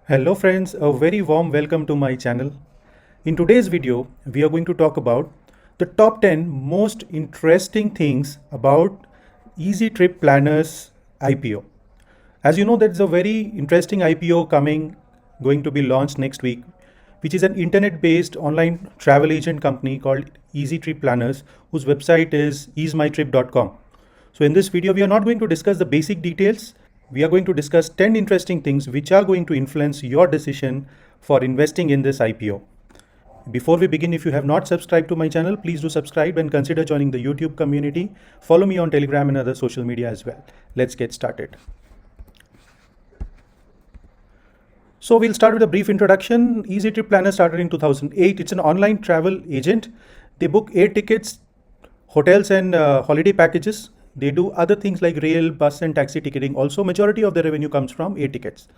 Hello friends, a very warm welcome to my channel. In today's video, we are going to talk about the top 10 most interesting things about Easemytrip Planners IPO. As you know, there's a very interesting IPO going to be launched next week, which is an internet-based online travel agent company called Easemytrip Planners, whose website is easemytrip.com. So in this video, we are not going to discuss the basic details. We are going to discuss 10 interesting things which are going to influence your decision for investing in this IPO. Before we begin, if you have not subscribed to my channel, please do subscribe and consider joining the YouTube community. Follow me on Telegram and other social media as well. Let's get started. So we'll start with a brief introduction. Easemytrip Planner started in 2008. It's an online travel agent. They book air tickets, hotels and holiday packages. They do other things like rail, bus and taxi ticketing. Also, majority of the revenue comes from air tickets.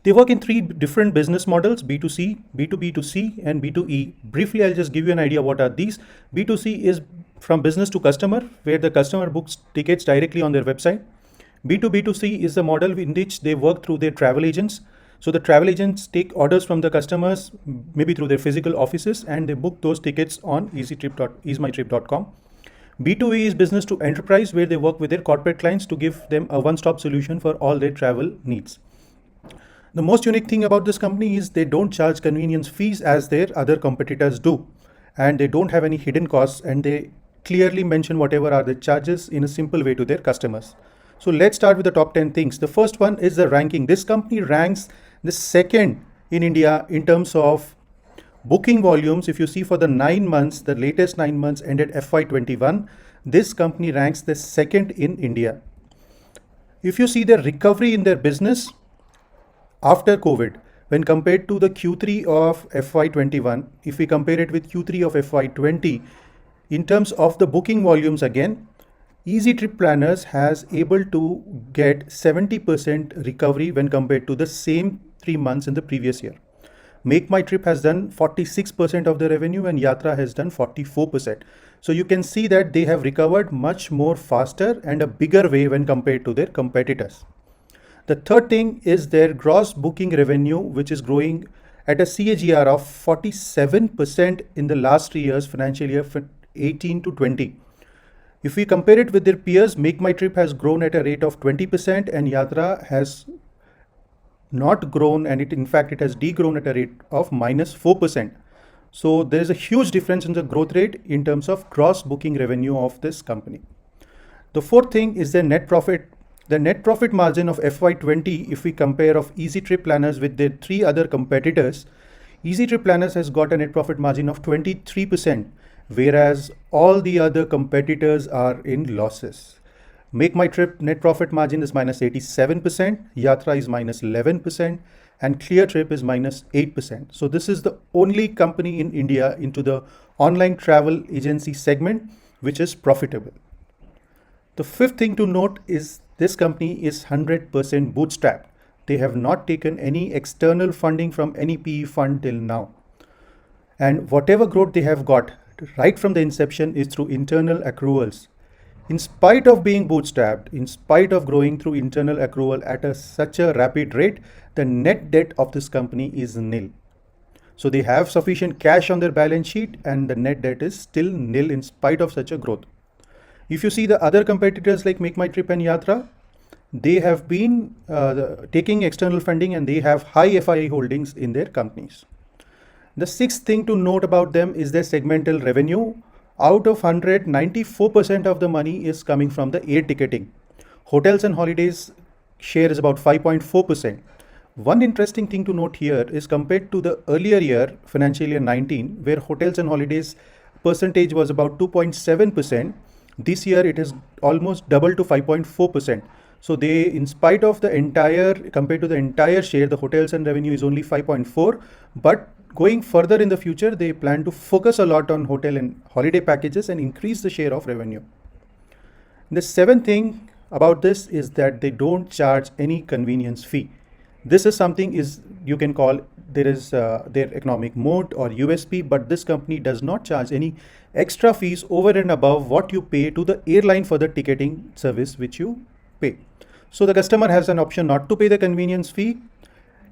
They work in three different business models: B2C, B2B2C and B2E. Briefly, I'll just give you an idea what are these. B2C is from business to customer, where the customer books tickets directly on their website. B2B2C is the model in which they work through their travel agents. So the travel agents take orders from the customers, maybe through their physical offices, and they book those tickets on easemytrip.com. B2E is business to enterprise, where they work with their corporate clients to give them a one-stop solution for all their travel needs. The most unique thing about this company is they don't charge convenience fees as their other competitors do, and they don't have any hidden costs, and they clearly mention whatever are the charges in a simple way to their customers. So let's start with the top 10 things. The first one is the ranking. This company ranks the second in India in terms of booking volumes. If you see for the 9 months, the latest 9 months ended FY21, this company ranks the second in India. If you see the recovery in their business after COVID, when compared to the Q3 of FY21, if we compare it with Q3 of FY20, in terms of the booking volumes again, Easemytrip Planners has able to get 70% recovery when compared to the same 3 months in the previous year. MakeMyTrip has done 46% of the revenue and Yatra has done 44%. So you can see that they have recovered much more faster and a bigger way when compared to their competitors. The third thing is their gross booking revenue, which is growing at a CAGR of 47% in the last 3 years, financial year 18 to 20. If we compare it with their peers, MakeMyTrip has grown at a rate of 20% and Yatra has not grown, and in fact it has degrown at a rate of -4%. So there is a huge difference in the growth rate in terms of gross booking revenue of this company. The fourth thing is their net profit. The net profit margin of FY20, if we compare of Easemytrip Planners with their three other competitors, Easemytrip Planners has got a net profit margin of 23%, whereas all the other competitors are in losses. MakeMyTrip net profit margin is -87%, Yatra is -11%, and ClearTrip is -8%. So this is the only company in India into the online travel agency segment which is profitable. The fifth thing to note is this company is 100% bootstrapped. They have not taken any external funding from any PE fund till now. And whatever growth they have got right from the inception is through internal accruals. In spite of being bootstrapped, in spite of growing through internal accrual at such a rapid rate, the net debt of this company is nil. So they have sufficient cash on their balance sheet and the net debt is still nil in spite of such a growth. If you see the other competitors like MakeMyTrip and Yatra, they have been taking external funding and they have high FII holdings in their companies. The sixth thing to note about them is their segmental revenue. Out of 100, 94% of the money is coming from the air ticketing. Hotels and holidays share is about 5.4%. One interesting thing to note here is compared to the earlier year, financial year 19, where hotels and holidays percentage was about 2.7%. This year it is almost double to 5.4%. So they, in spite of the entire, compared to the entire share, the hotels and revenue is only 5.4, but going further in the future, they plan to focus a lot on hotel and holiday packages and increase the share of revenue. The seventh thing about this is that they don't charge any convenience fee. This is something is you can call there is their economic moat or USP, but this company does not charge any extra fees over and above what you pay to the airline for the ticketing service which you pay. So the customer has an option not to pay the convenience fee.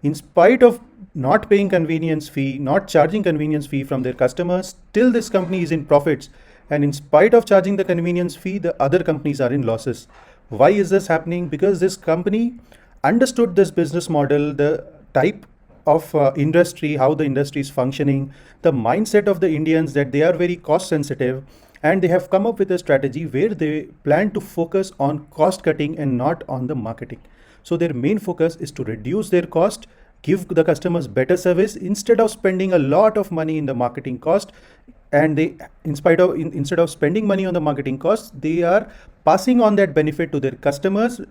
In spite of not paying convenience fee, not charging convenience fee from their customers, still this company is in profits. And in spite of charging the convenience fee, the other companies are in losses. Why is this happening? Because this company understood this business model, the type of industry, how the industry is functioning, the mindset of the Indians, that they are very cost sensitive, and they have come up with a strategy where they plan to focus on cost cutting and not on the marketing. So their main focus is to reduce their cost, give the customers better service instead of spending a lot of money in the marketing cost. And they, instead of spending money on the marketing costs, they are passing on that benefit to their customers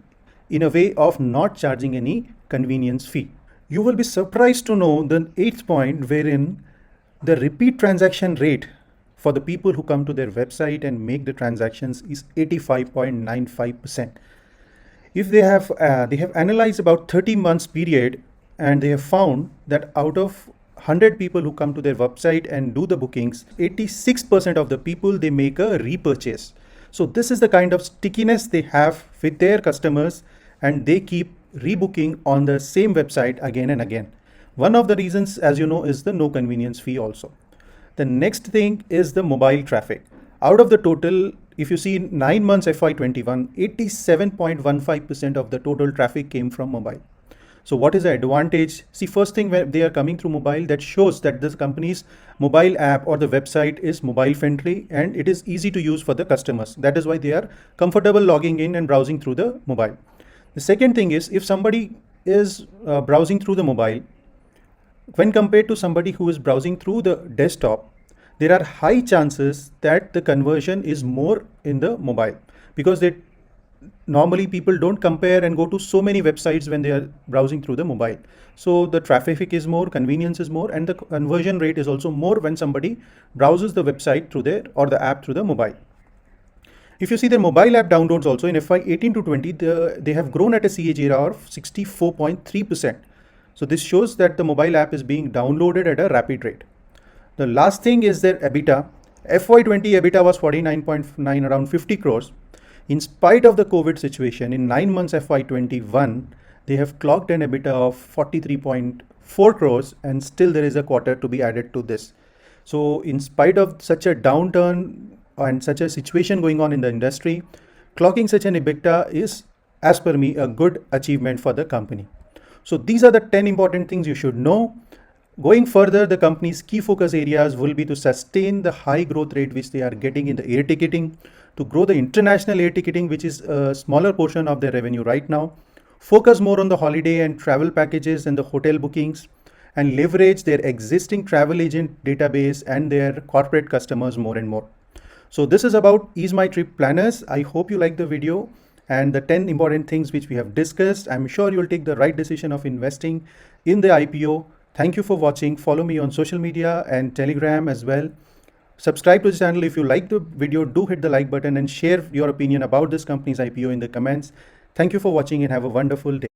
in a way of not charging any convenience fee. You will be surprised to know the eighth point, wherein the repeat transaction rate for the people who come to their website and make the transactions is 85.95%. If they have analyzed about 30 months period, and they have found that out of 100 people who come to their website and do the bookings, 86% of the people, they make a repurchase. So this is the kind of stickiness they have with their customers, and they keep rebooking on the same website again and again. One of the reasons, as you know, is the no convenience fee also. The next thing is the mobile traffic. Out of the total, if you see 9 months FY21, 87.15% of the total traffic came from mobile. So what is the advantage? See, first thing, when they are coming through mobile, that shows that this company's mobile app or the website is mobile friendly and it is easy to use for the customers. That is why they are comfortable logging in and browsing through the mobile. The second thing is, if somebody is browsing through the mobile, when compared to somebody who is browsing through the desktop, there are high chances that the conversion is more in the mobile, because they normally people don't compare and go to so many websites when they are browsing through the mobile. So the traffic is more, convenience is more, and the conversion rate is also more when somebody browses the website through their or the app through the mobile. If you see the mobile app downloads also in FY18 to 20, they have grown at a CAGR of 64.3%. So this shows that the mobile app is being downloaded at a rapid rate. The last thing is their EBITDA. FY20 EBITDA was 49.9, around 50 crores. In spite of the COVID situation, in 9 months FY21, they have clocked an EBITDA of 43.4 crores, and still there is a quarter to be added to this. So in spite of such a downturn and such a situation going on in the industry, clocking such an EBITDA is, as per me, a good achievement for the company. So these are the 10 important things you should know. Going further, the company's key focus areas will be to sustain the high growth rate which they are getting in the air ticketing, to grow the international air ticketing, which is a smaller portion of their revenue right now, focus more on the holiday and travel packages and the hotel bookings, and leverage their existing travel agent database and their corporate customers more and more. So this is about Easemytrip planners. I hope you like the video and the 10 important things which we have discussed. I'm sure you'll take the right decision of investing in the IPO. Thank you for watching. Follow me on social media and Telegram as well. Subscribe to the channel. If you like the video, do hit the like button and share your opinion about this company's IPO in the comments. Thank you for watching and have a wonderful day.